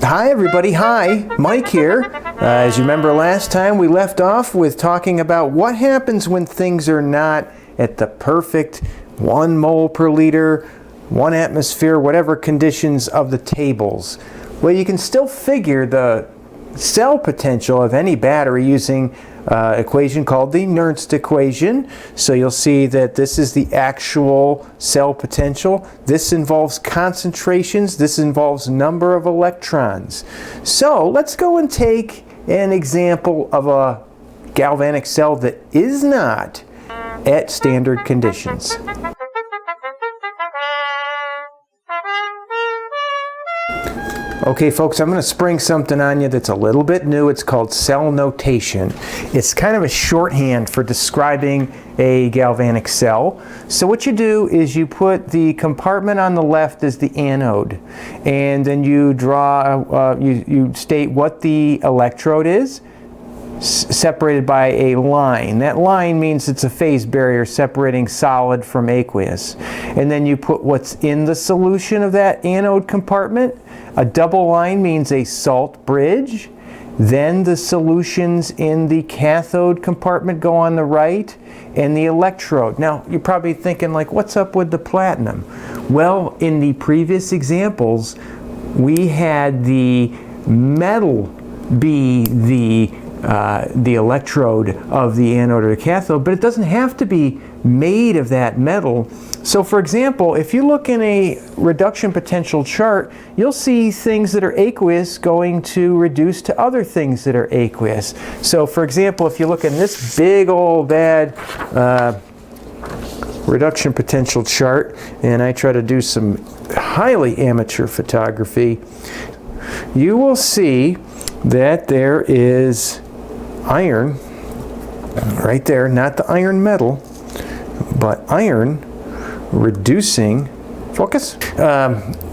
Hi everybody, hi, Mike here. As you remember last time we left off with talking about what happens when things are not at the perfect 1 mole per liter, 1 atmosphere, whatever conditions of the tables. Well, you can still figure the cell potential of any battery using an equation called the Nernst Equation. So you'll see that this is the actual cell potential. This involves concentrations. This involves number of electrons. So let's go and take an example of a galvanic cell that is not at standard conditions. Okay folks, I'm going to spring something on you that's a little bit new. It's called cell notation. It's kind of a shorthand for describing a galvanic cell. So what you do is you put the compartment on the left as the anode, and then you draw, you state what the electrode is, separated by a line. That line means it's a phase barrier separating solid from aqueous. And then you put what's in the solution of that anode compartment. A double line means a salt bridge. Then the solutions in the cathode compartment go on the right, and the electrode. Now you're probably thinking, like, what's up with the platinum? Well, in the previous examples we had the metal be the electrode of the anode or the cathode, but it doesn't have to be made of that metal. So for example, if you look in a reduction potential chart, you'll see things that are aqueous going to reduce to other things that are aqueous. So for example, if you look in this big old bad reduction potential chart, and I try to do some highly amateur photography, you will see that there is iron right there, not the iron metal, but iron reducing, focus.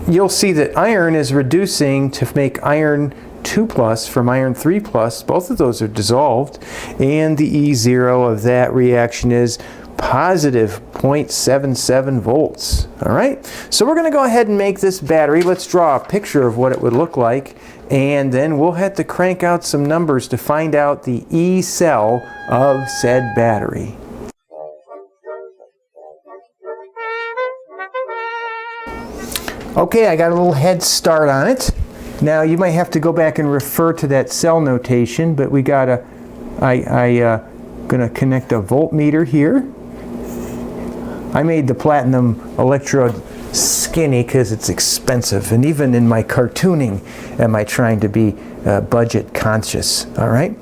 You'll see that iron is reducing to make iron 2+ from iron 3+. Both of those are dissolved, and the E0 of that reaction is positive 0.77 volts. All right, so we're going to go ahead and make this battery. Let's draw a picture of what it would look like, and then we'll have to crank out some numbers to find out the Ecell of said battery. Okay, I got a little head start on it. Now you might have to go back and refer to that cell notation, but we got a, gonna connect a voltmeter here. I made the platinum electrode skinny because it's expensive, and even in my cartooning am I trying to be budget conscious. All right,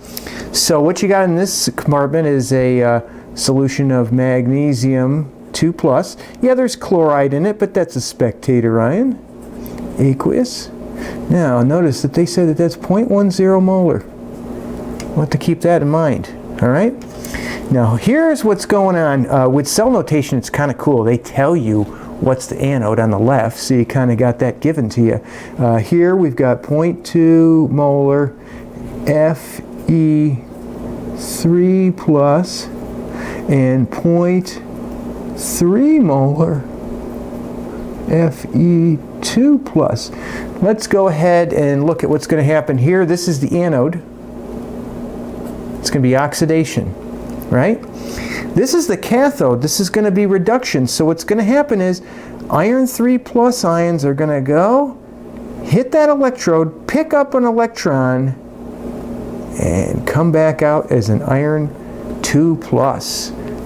so what you got in this compartment is a solution of magnesium 2+. Yeah, there's chloride in it, but that's a spectator ion, aqueous. Now notice that they said that that's 0.10 molar. We'll have to keep that in mind. All right, now here's what's going on with cell notation. It's kind of cool. They tell you what's the anode on the left, so you kind of got that given to you. Here we've got 0.2 molar Fe3+ and 0.3 molar Fe2+. Let's go ahead and look at what's going to happen here. This is the anode. It's going to be oxidation, right? This is the cathode. This is going to be reduction. So what's going to happen is iron 3+ ions are going to go, hit that electrode, pick up an electron, and come back out as an iron 2+.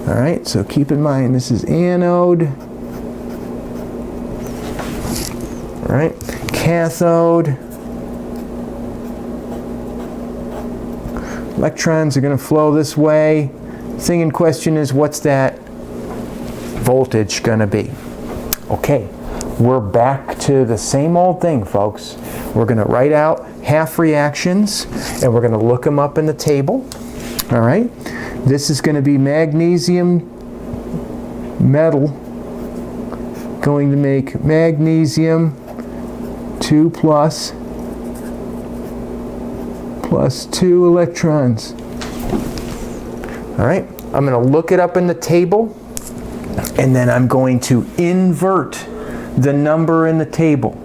All right, so keep in mind this is anode. All right, cathode. Electrons are going to flow this way. Thing in question is, what's that voltage going to be? Okay, we're back to the same old thing, folks. We're going to write out half reactions, and we're going to look them up in the table. All right, this is going to be magnesium metal going to make magnesium 2+ plus 2 electrons. All right, I'm going to look it up in the table, and then I'm going to invert the number in the table.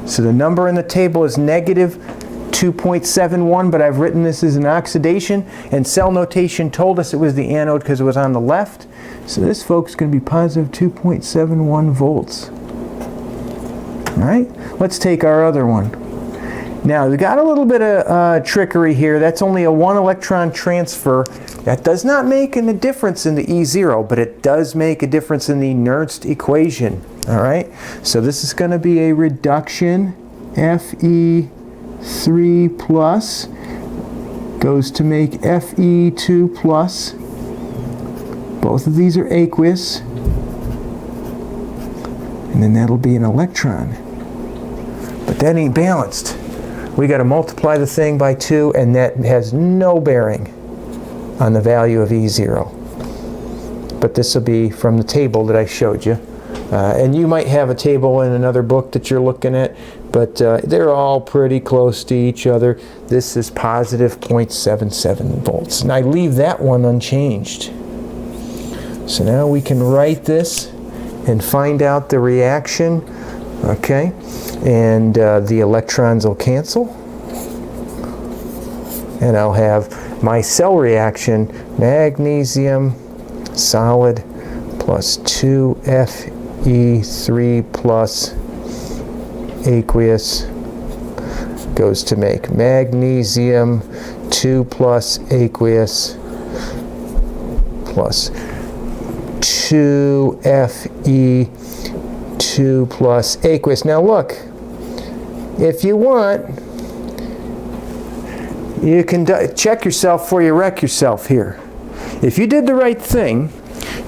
So the number in the table is negative 2.71, but I've written this as an oxidation, and cell notation told us it was the anode because it was on the left. So this, folks, is going to be positive 2.71 volts. All right, let's take our other one. Now, we got a little bit of trickery here. That's only a 1 electron transfer. That does not make a difference in the E0, but it does make a difference in the Nernst equation. All right, so this is going to be a reduction. Fe3 plus goes to make Fe2 plus. Both of these are aqueous. And then that'll be an electron. But that ain't balanced. We got to multiply the thing by 2, and that has no bearing on the value of E0. But this will be from the table that I showed you. And you might have a table in another book that you're looking at, but they're all pretty close to each other. This is positive 0.77 volts. And I leave that one unchanged. So now we can write this and find out the reaction. Okay, and the electrons will cancel, and I'll have my cell reaction: magnesium solid plus 2Fe3 plus aqueous goes to make magnesium 2 plus aqueous plus 2Fe2 plus aqueous. Now look, if you want, you can check yourself before you wreck yourself here. If you did the right thing,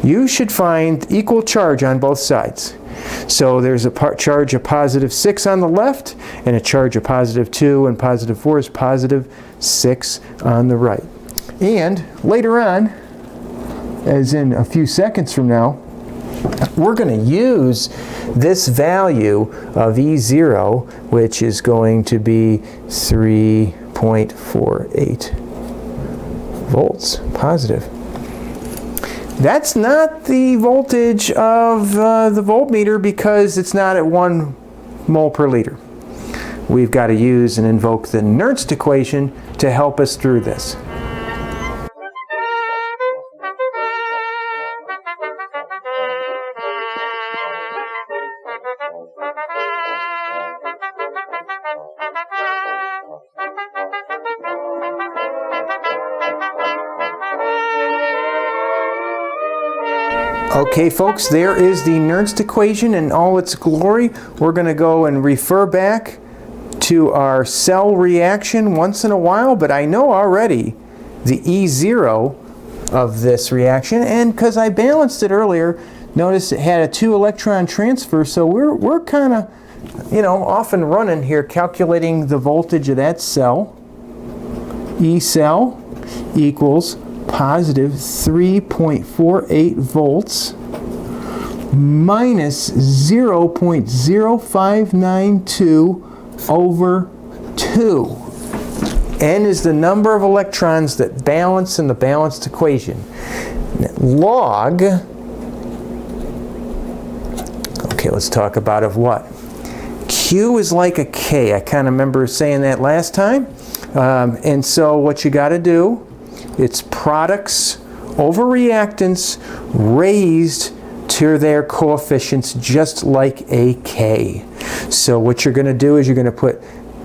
you should find equal charge on both sides. So there's a charge of positive 6 on the left, and a charge of positive 2, and positive 4 is positive 6 on the right. And later on, as in a few seconds from now, we're going to use this value of E0, which is going to be 3.48 volts positive. That's not the voltage of the voltmeter because it's not at 1 mole per liter. We've got to use and invoke the Nernst equation to help us through this. Okay, folks, there is the Nernst equation in all its glory. We're going to go and refer back to our cell reaction once in a while, but I know already the E0 of this reaction, and because I balanced it earlier, notice it had a 2 electron transfer, so we're kind of, off and running here, calculating the voltage of that cell. Ecell equals positive 3.48 volts minus 0.0592 over 2. N is the number of electrons that balance in the balanced equation. Log, okay, let's talk about of what? Q is like a K. I kind of remember saying that last time. And so what you got to do, it's products over reactants raised to their coefficients just like a K. So what you're going to do is you're going to put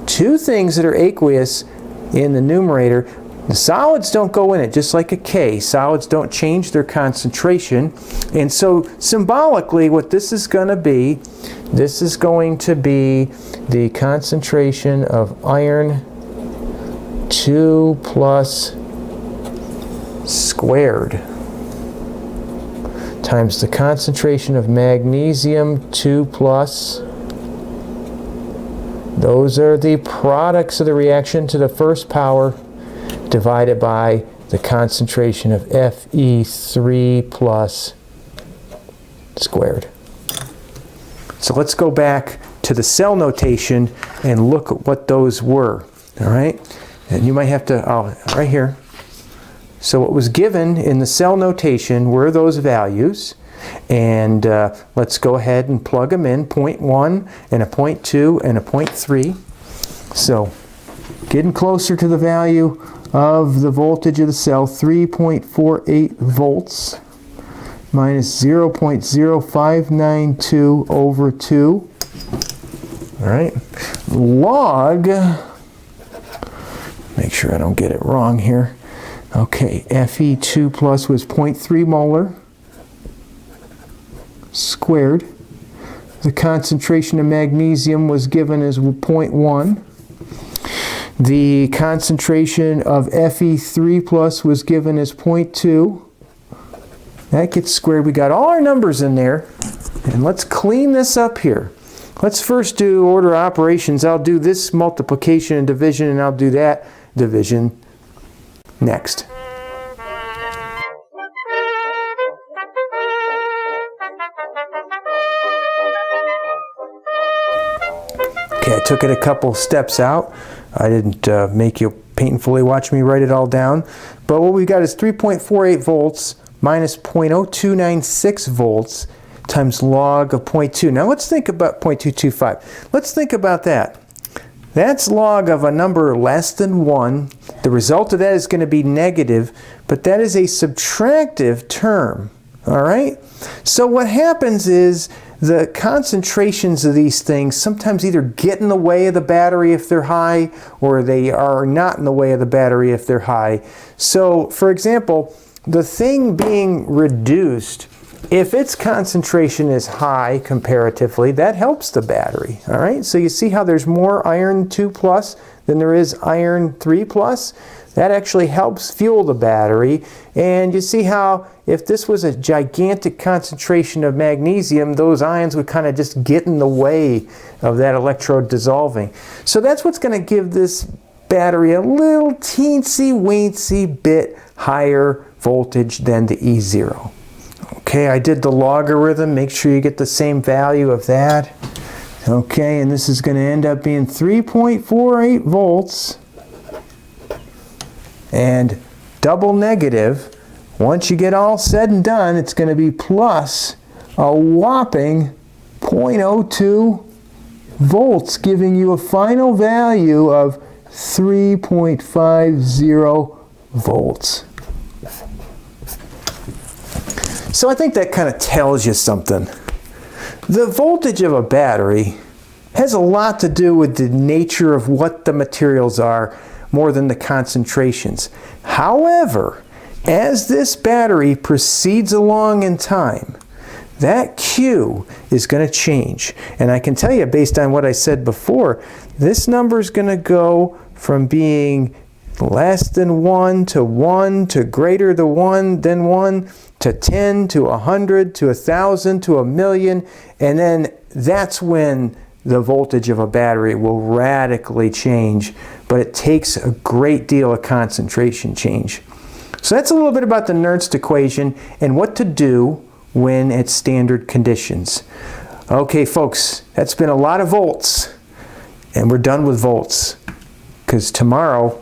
2 things that are aqueous in the numerator. The solids don't go in it, just like a K. Solids don't change their concentration. And so symbolically what this is going to be, this is going to be the concentration of iron 2 plus squared times the concentration of magnesium 2 plus. Those are the products of the reaction to the first power divided by the concentration of Fe3 plus squared. So let's go back to the cell notation and look at what those were. All right? And you might have to, right here. So what was given in the cell notation were those values. And let's go ahead and plug them in, 0.1 and a 0.2 and a 0.3. So getting closer to the value of the voltage of the cell, 3.48 volts minus 0.0592 over 2. All right, log, make sure I don't get it wrong here. Okay, Fe2 plus was 0.3 molar squared. The concentration of magnesium was given as 0.1. The concentration of Fe3 plus was given as 0.2. That gets squared. We got all our numbers in there. And let's clean this up here. Let's first do order operations. I'll do this multiplication and division, and I'll do that division next. Okay, I took it a couple steps out. I didn't make you painfully watch me write it all down. But what we've got is 3.48 volts minus 0.0296 volts times log of 0.2. Now let's think about 0.225. Let's think about that. That's log of a number less than 1. The result of that is going to be negative, but that is a subtractive term. All right? So what happens is the concentrations of these things sometimes either get in the way of the battery if they're high, or they are not in the way of the battery if they're high. So, for example, the thing being reduced, if its concentration is high comparatively, that helps the battery. All right, so you see how there's more iron 2 plus than there is iron 3 plus? That actually helps fuel the battery. And you see how if this was a gigantic concentration of magnesium, those ions would kind of just get in the way of that electrode dissolving. So that's what's going to give this battery a little teensy-weensy bit higher voltage than the E0. Okay, I did the logarithm. Make sure you get the same value of that. Okay, and this is going to end up being 3.48 volts. And double negative, once you get all said and done, it's going to be plus a whopping 0.02 volts, giving you a final value of 3.50 volts. So I think that kind of tells you something. The voltage of a battery has a lot to do with the nature of what the materials are, more than the concentrations. However, as this battery proceeds along in time, that Q is going to change. And I can tell you, based on what I said before, this number is going to go from being less than 1 to 1 to greater than 1 to 10 to 100 to 1,000 to 1,000,000, and then that's when the voltage of a battery will radically change, but it takes a great deal of concentration change. So that's a little bit about the Nernst equation and what to do when at standard conditions. Okay, folks, that's been a lot of volts, and we're done with volts, because tomorrow,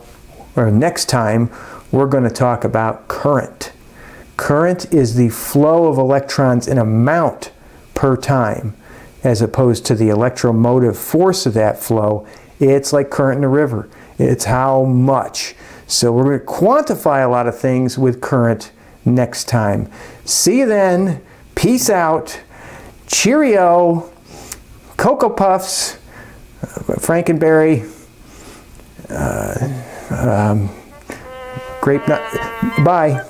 or next time, we're going to talk about current. Current is the flow of electrons in amount per time, as opposed to the electromotive force of that flow. It's like current in a river. It's how much. So we're going to quantify a lot of things with current next time. See you then. Peace out. Cheerio. Cocoa Puffs. Frankenberry. Grape nut. Bye.